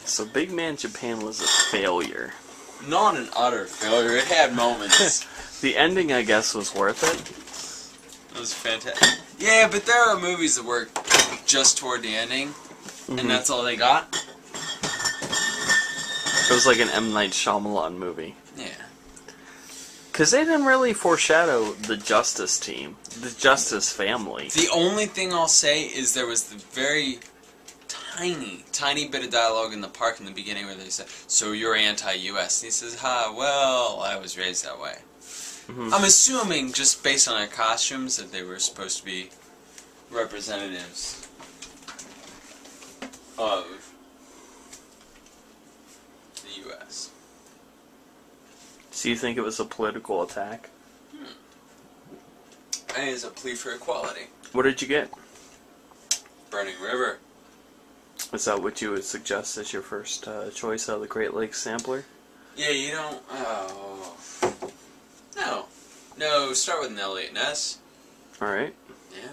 So Big Man Japan was a failure. Not an utter failure. It had moments. The ending, I guess, was worth it. It was fantastic. Yeah, but there are movies that work just toward the ending, and that's all they got. It was like an M. Night Shyamalan movie. Yeah. Because they didn't really foreshadow the Justice team, the Justice family. The only thing I'll say is there was the very tiny bit of dialogue in the park in the beginning where they said, "So you're anti-U.S." And he says, well, I was raised that way. I'm assuming, just based on their costumes, that they were supposed to be representatives of the U.S. So you think it was a political attack? I think it's a plea for equality. What did you get? Burning River. Is that what you would suggest as your first choice out of the Great Lakes sampler? Yeah, you don't... No, start with an Elliot Ness. Alright. Yeah.